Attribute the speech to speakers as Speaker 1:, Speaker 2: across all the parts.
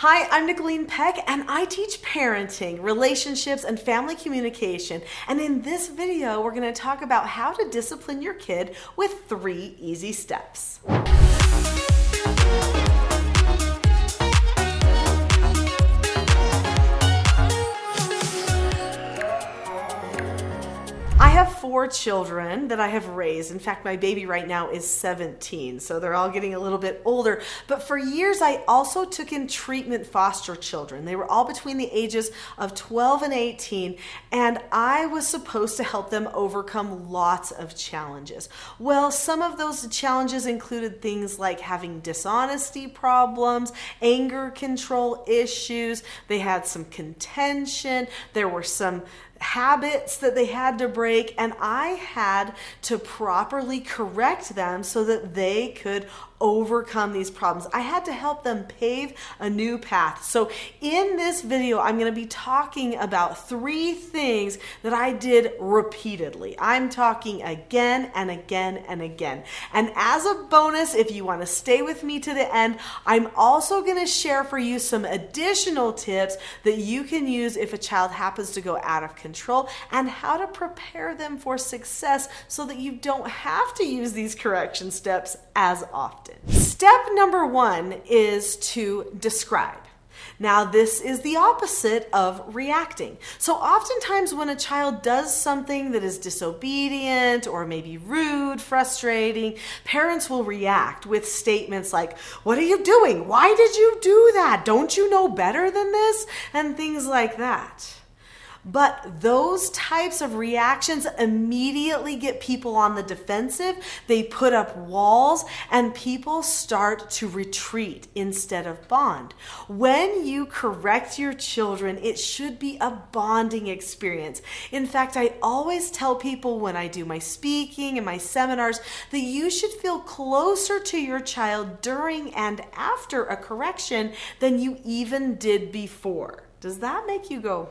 Speaker 1: Hi, I'm Nicolene Peck, and I teach parenting, relationships, and family communication. And in this video, we're going to talk about how to discipline your kid with 3 easy steps. I have 4 children that I have raised. In fact, my baby right now is 17, so they're all getting a little bit older. But for years, I also took in treatment foster children. They were all between the ages of 12 and 18, and I was supposed to help them overcome lots of challenges. Well, some of those challenges included things like having dishonesty problems, anger control issues. They had some contention. There were some habits that they had to break, and I had to properly correct them so that they could overcome these problems. I had to help them pave a new path. So in this video, I'm going to be talking about 3 things that I did repeatedly. I'm talking again and again and again. And as a bonus, if you want to stay with me to the end, I'm also going to share for you some additional tips that you can use if a child happens to go out of control, and how to prepare them for success so that you don't have to use these correction steps as often. Step number 1 is to describe. Now, this is the opposite of reacting. So oftentimes when a child does something that is disobedient or maybe rude, frustrating, parents will react with statements like, "What are you doing? Why did you do that? Don't you know better than this?" and things like that. But those types of reactions immediately get people on the defensive. They put up walls, and people start to retreat instead of bond. When you correct your children, it should be a bonding experience. In fact, I always tell people when I do my speaking and my seminars that you should feel closer to your child during and after a correction than you even did before. Does that make you go,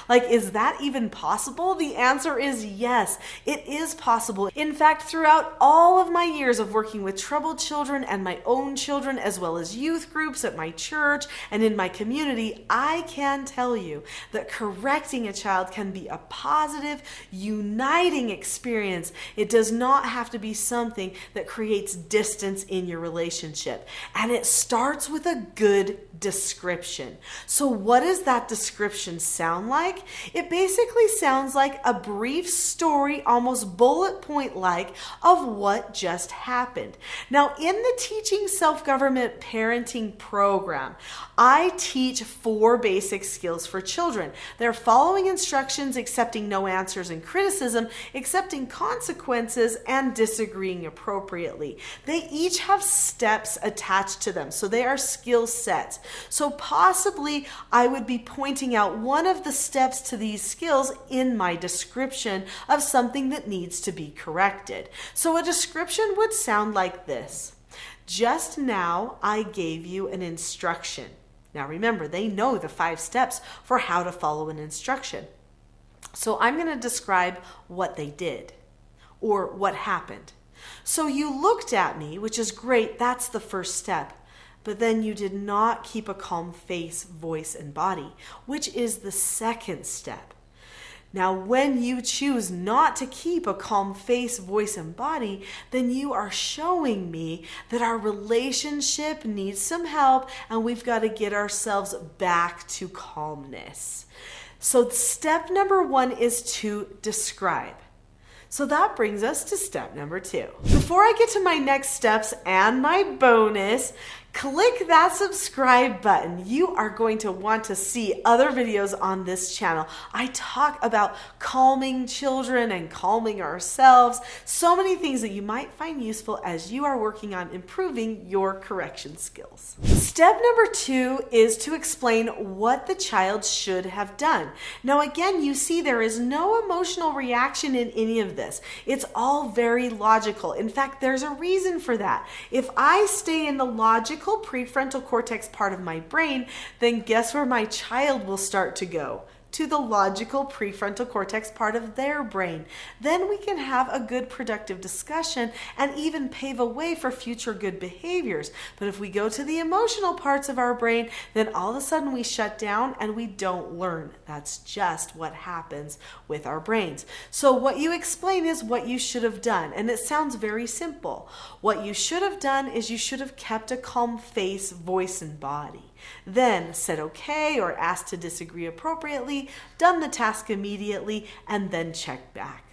Speaker 1: Like, is that even possible? The answer is yes, it is possible. In fact, throughout all of my years of working with troubled children and my own children, as well as youth groups at my church and in my community, I can tell you that correcting a child can be a positive, uniting experience. It does not have to be something that creates distance in your relationship. And it starts with a good description. So what does that description sound like? It basically sounds like a brief story, almost bullet point like, of what just happened. Now, in the Teaching Self-Government Parenting program, I teach 4 basic skills for children. They're following instructions, accepting no answers and criticism, accepting consequences, and disagreeing appropriately. They each have steps attached to them, so they are skill sets. So possibly I would be pointing out one of the steps to these skills in my description of something that needs to be corrected. So a description would sound like this. Just now, I gave you an instruction. Now remember, they know the 5 steps for how to follow an instruction. So I'm going to describe what they did or what happened. So you looked at me, which is great. That's the first step. But then you did not keep a calm face, voice, and body, which is the second step. Now, when you choose not to keep a calm face, voice, and body, then you are showing me that our relationship needs some help and we've got to get ourselves back to calmness. So step number 1 is to describe. So that brings us to step number 2. Before I get to my next steps and my bonus, click that subscribe button. You are going to want to see other videos on this channel. I talk about calming children and calming ourselves. So many things that you might find useful as you are working on improving your correction skills. Step number 2 is to explain what the child should have done. Now again, you see there is no emotional reaction in any of this. It's all very logical. In fact, there's a reason for that. If I stay in the logical prefrontal cortex part of my brain, then guess where my child will start to go? to the logical prefrontal cortex part of their brain. Then we can have a good productive discussion and even pave a way for future good behaviors. But if we go to the emotional parts of our brain, then all of a sudden we shut down and we don't learn. That's just what happens with our brains. So what you explain is what you should have done. And it sounds very simple. What you should have done is you should have kept a calm face, voice, and body. Then said okay or asked to disagree appropriately, done the task immediately, and then checked back.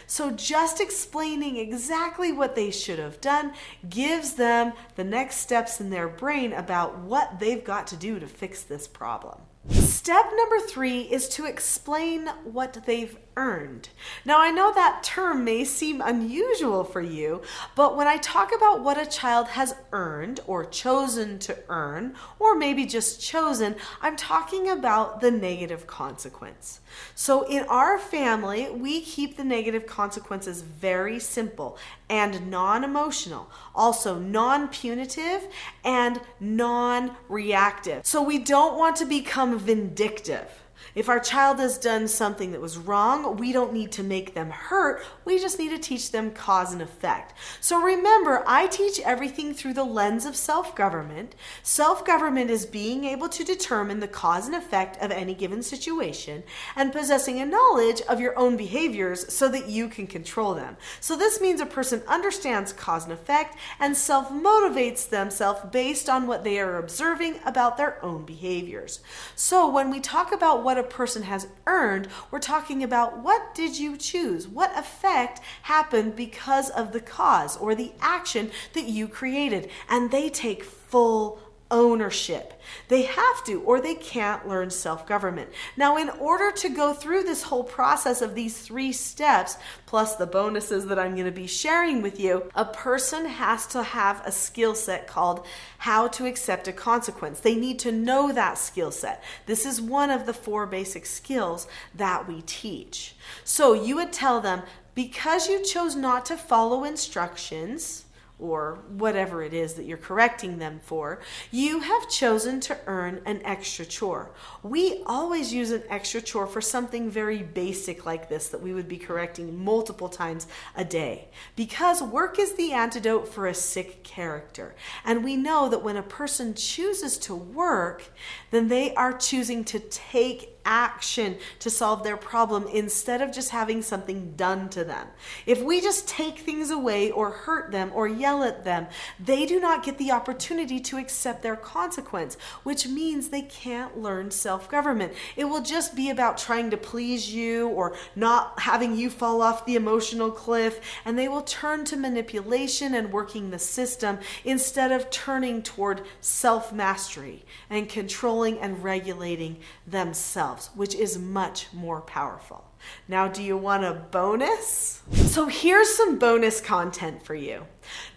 Speaker 1: So just explaining exactly what they should have done gives them the next steps in their brain about what they've got to do to fix this problem. Step number 3 is to explain what they've earned. Now, I know that term may seem unusual for you, but when I talk about what a child has earned or chosen to earn, or maybe just chosen, I'm talking about the negative consequence. So in our family, we keep the negative consequences very simple and non-emotional, also non-punitive and non-reactive. So we don't want to become vindictive. If our child has done something that was wrong, we don't need to make them hurt. We just need to teach them cause and effect. So remember, I teach everything through the lens of self-government. Self-government is being able to determine the cause and effect of any given situation and possessing a knowledge of your own behaviors so that you can control them. So this means a person understands cause and effect and self-motivates themselves based on what they are observing about their own behaviors. So when we talk about what a person has earned, we're talking about what did you choose? What effect happened because of the cause or the action that you created? And they take full ownership. They have to, or they can't learn self-government. Now, in order to go through this whole process of these 3 steps, plus the bonuses that I'm going to be sharing with you, a person has to have a skill set called how to accept a consequence. They need to know that skill set. This is one of the 4 basic skills that we teach. So you would tell them, because you chose not to follow instructions, or whatever it is that you're correcting them for, you have chosen to earn an extra chore. We always use an extra chore for something very basic like this that we would be correcting multiple times a day, because work is the antidote for a sick character. And we know that when a person chooses to work, then they are choosing to take action to solve their problem instead of just having something done to them. If we just take things away or hurt them or yell at them, they do not get the opportunity to accept their consequence, which means they can't learn self-government. It will just be about trying to please you or not having you fall off the emotional cliff, and they will turn to manipulation and working the system instead of turning toward self-mastery and controlling and regulating themselves, which is much more powerful. Now, do you want a bonus? So here's some bonus content for you.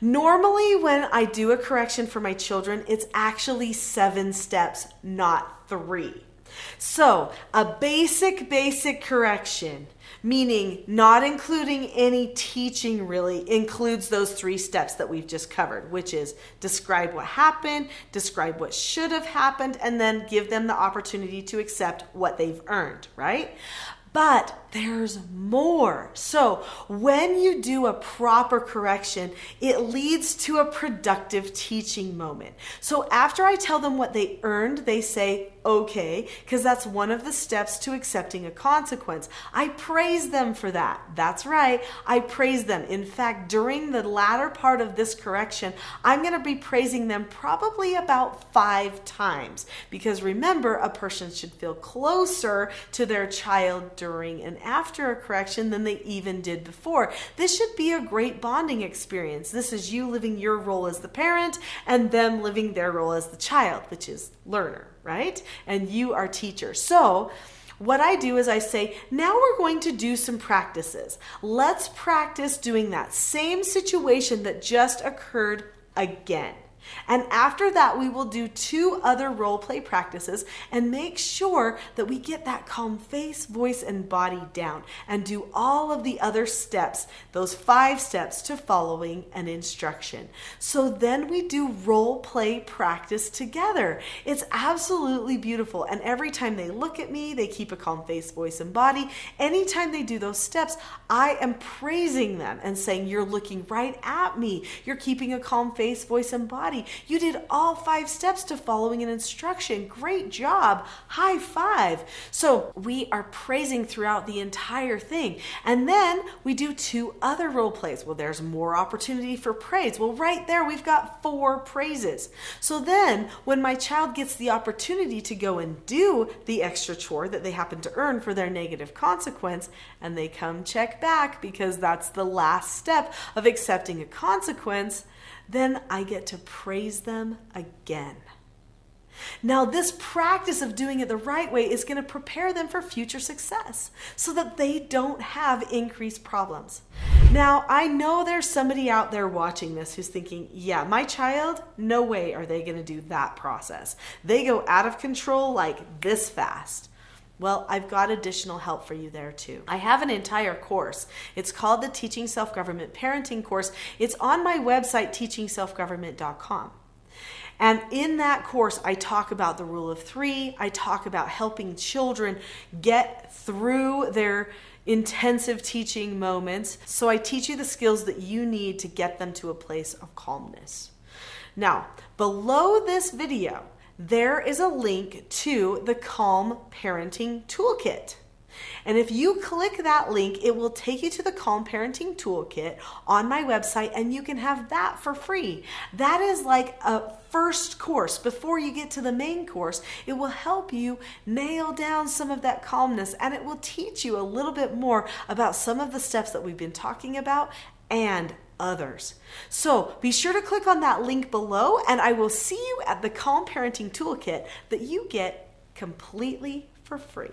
Speaker 1: Normally, when I do a correction for my children, it's actually 7 steps, not 3. So a basic correction, meaning not including any teaching, really includes those 3 steps that we've just covered, which is describe what happened, describe what should have happened, and then give them the opportunity to accept what they've earned, right? But there's more. So when you do a proper correction, it leads to a productive teaching moment. So after I tell them what they earned, they say, okay, because that's one of the steps to accepting a consequence. I praise them for that. That's right. I praise them. In fact, during the latter part of this correction, I'm going to be praising them probably about 5 times, because remember, a person should feel closer to their child during and after a correction than they even did before. This should be a great bonding experience. This is you living your role as the parent and them living their role as the child, which is learner, right? And you are teacher. So what I do is I say, now we're going to do some practices. Let's practice doing that same situation that just occurred again. And after that, we will do 2 other role play practices and make sure that we get that calm face, voice, and body down and do all of the other steps, those 5 steps to following an instruction. So then we do role play practice together. It's absolutely beautiful. And every time they look at me, they keep a calm face, voice, and body. Anytime they do those steps, I am praising them and saying, you're looking right at me. You're keeping a calm face, voice, and body. You did all 5 steps to following an instruction. Great job. High five. So we are praising throughout the entire thing. And then we do 2 other role plays. Well, there's more opportunity for praise. Well, right there, we've got 4 praises. So then when my child gets the opportunity to go and do the extra chore that they happen to earn for their negative consequence, and they come check back because that's the last step of accepting a consequence, then I get to praise them again. Now, this practice of doing it the right way is going to prepare them for future success so that they don't have increased problems. Now, I know there's somebody out there watching this who's thinking, yeah, my child, no way are they going to do that process. They go out of control like this fast. Well, I've got additional help for you there too. I have an entire course. It's called the Teaching Self-Government Parenting course. It's on my website, teachingselfgovernment.com. And in that course, I talk about the rule of 3. I talk about helping children get through their intensive teaching moments. So I teach you the skills that you need to get them to a place of calmness. Now, below this video, there is a link to the Calm Parenting Toolkit. And if you click that link, it will take you to the Calm Parenting Toolkit on my website, and you can have that for free. That is like a first course. Before you get to the main course, it will help you nail down some of that calmness, and it will teach you a little bit more about some of the steps that we've been talking about and others. So be sure to click on that link below, and I will see you at the Calm Parenting Toolkit that you get completely for free.